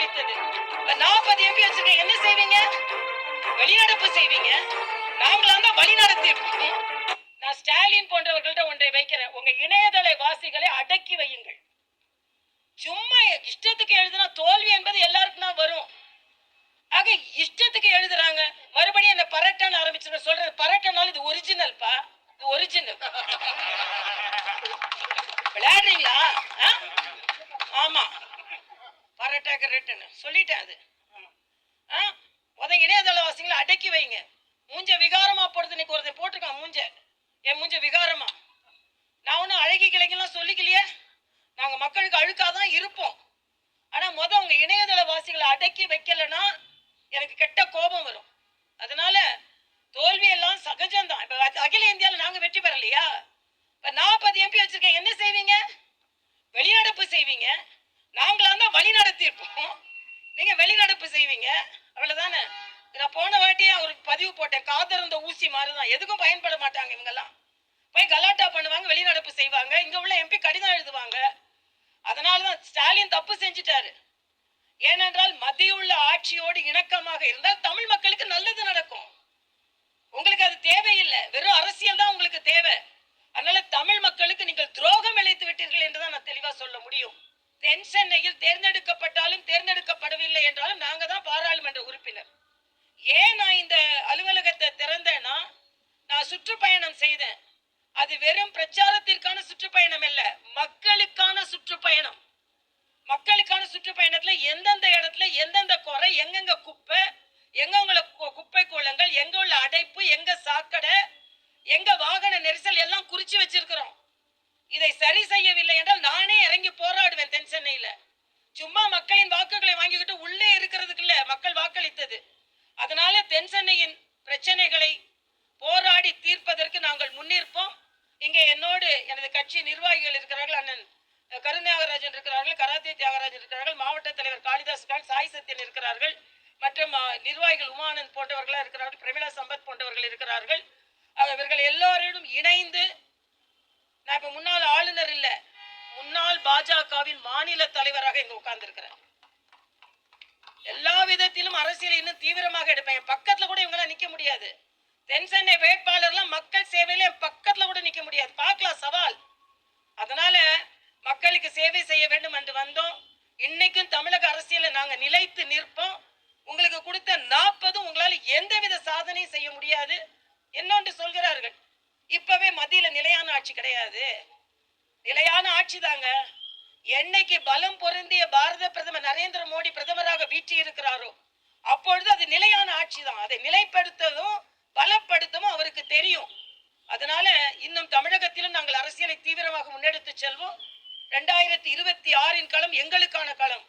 வாக்களித்தது. 40 MP வச்சிருக்க என்ன செய்வீங்க? வெளிநடப்பு செய்வீங்க. நாங்களாம் தான் வழி நடத்தியிருப்போம். நான் ஸ்டாலின் போன்றவர்கள்ட்ட ஒன்றை வைக்கிறேன். உங்க இணையதள வாசிகளை அடக்கி வையுங்கள். சும்மா இஷ்டத்துக்கு எழுதுனா தோல்வி என்பது எல்லாருக்கும் தான் வரும். ஆக இஷ்டத்துக்கு எழுதுறாங்க. மறுபடியும் என்ன பரட்டன்னு ஆரம்பிச்சு சொல்றேன். பரட்டனால இது ஒரிஜினல்பா, இது ஒரிஜினல். விளையாடுறீங்களா? ஆமா, பரட்டா கரெக்ட்னு சொல்லிட்டேன். அது இணையதளவாசிகளை அடக்கி வைங்க. மூஞ்ச விகாரமா போறது. இன்னைக்கு ஒருத்தன் போட்டிருக்கான் மூஞ்ச, என் மூஞ்ச விகாரமா. நான் ஒன்னும் அழகி கிளைக்கெல்லாம் சொல்லிக்கலையே. நாங்க மக்களுக்கு அழுக்காதான் இருப்போம். ஆனா உங்க இணையதள வாசிகளை அடக்கி வைக்கலன்னா எனக்கு கெட்ட கோபம் வரும். அதனால தோல்வி எல்லாம் சகஜம்தான். இப்ப அகில இந்தியாவில் நாங்க வெற்றி பெறலையா? இப்ப 40 எம்பி வச்சிருக்கேன் என்ன செய்வீங்க? வெளிநடப்பு செய்வீங்க. நாங்களாம் தான் வழி நடத்தியிருப்போம். நீங்க வெளிநடப்பு செய்வீங்க. அவ்வளவுதானே. நான் போன வாட்டியே ஒரு பதிவு போட்டேன். காதறந்த ஊசி மாதிரிதான், எதுக்கும் பயன்பட மாட்டாங்க இவங்கெல்லாம். போய் கலாட்டா பண்ணுவாங்க, வெளிநடப்பு செய்வாங்க. இங்க உள்ள எம்பி கடிதம் எழுதுவாங்க. அதனாலதான் ஸ்டாலின் தப்பு செஞ்சுட்டாரு. ஏனென்றால் மத்திய உள்ள ஆட்சியோடு இணக்கமாக இருந்தால் தமிழ் மக்களுக்கு நல்லது நடக்கும். உங்களுக்கு அது தேவையில்லை. வெறும் அரசியல் தான் உங்களுக்கு தேவை. அதனால தமிழ் மக்களுக்கு நீங்கள் துரோகம் இழைத்து விட்டீர்கள் என்றுதான் நான் தெளிவா சொல்ல முடியும். தென் சென்னையில் தேர்ந்தெடுக்கப்பட்டாலும் தேர்ந்தெடுக்கப்படவில்லை என்றாலும் நாங்க தான் பாராளுமன்ற உறுப்பினர். ஏன் நான் இந்த அலுவலகத்தை திறந்தேன்னா, நான் சுற்றுப்பயணம் செய்தேன். அது வெறும் பிரச்சாரத்திற்கான சுற்றுப்பயணம் இல்ல, மக்களுக்கான சுற்றுப்பயணம். மக்களுக்கான சுற்றுப்பயணத்துல எந்தெந்த இடத்துல எந்தெந்த குறை, எங்கெங்க குப்பை, எங்க குப்பை கூலங்கள், எங்க உள்ள அடைப்பு, எங்க சாக்கடை, எங்க வாகன நெரிசல் எல்லாம் குறிச்சு வச்சிருக்கிறோம். இதை சரி செய்யவில்லை என்றால் நானே இறங்கி போராடுவேன் தென் சென்னையில. சும்மா மக்களின் வாக்குகளை வாங்கிக்கிட்டு உள்ளே இருக்கிறதுக்கு இல்ல மக்கள் வாக்களித்தது. அதனால தென் சென்னையின் பிரச்சனைகளை போராடி தீர்ப்பதற்கு நாங்கள் முன்னிற்போம். இங்கே என்னோடு எனது கட்சி நிர்வாகிகள் இருக்கிறார்கள். அண்ணன் கருத்தியாகராஜன் இருக்கிறார்கள், கராத்தே தியாகராஜன் இருக்கிறார்கள், மாவட்ட தலைவர் காளிதாஸ், சாய் சத்தியன் இருக்கிறார்கள், மற்றும் நிர்வாகிகள் உமானந்த் போன்றவர்கள் இருக்கிறார்கள், பிரமிளா சம்பத் போன்றவர்கள் இருக்கிறார்கள். இவர்கள் எல்லோரிடம் இணைந்து, நான் இப்ப முன்னாள் ஆளுநர் இல்ல, முன்னாள் பாஜகவின் மாநில தலைவராக இங்க உட்கார்ந்து இருக்கிறேன். எல்லா விதத்திலும் அரசியல் இன்னும் தீவிரமாக எடுப்பேன். பக்கத்துல கூட இவங்க நிக்க முடியாது. தென் சென்னை வேட்பாளர்லாம் மக்கள் சேவையில பக்கத்துல கூட நிக்க முடியாது. பார்க்கலாம், சவால். அதனால மக்களுக்கு சேவை செய்ய வேண்டும் என்று வந்தோம். இன்னைக்கும் தமிழக அரசியல நாங்க நிலைத்து நிற்போம். உங்களுக்கு கொடுத்த 40 உங்களால எந்தவித சாதனையும் செய்ய முடியாது. என்னொன்று சொல்கிறார்கள், இப்பவே மத்தியில நிலையான ஆட்சி கிடையாது. நிலையான ஆட்சி தாங்க. என்னைக்கு பலம் பொருந்திய பாரத பிரதமர் நரேந்திர மோடி பிரதமராக வீற்றி இருக்கிறாரோ அப்பொழுது அது நிலையான ஆட்சி தான். அதை நிலைப்படுத்தவும் பலப்படுத்தவும் அவருக்கு தெரியும். அதனால இன்னும் தமிழகத்திலும் நாங்கள் அரசியலை தீவிரமாக முன்னெடுத்து செல்வோம். 2026 களம் எங்களுக்கான களம்.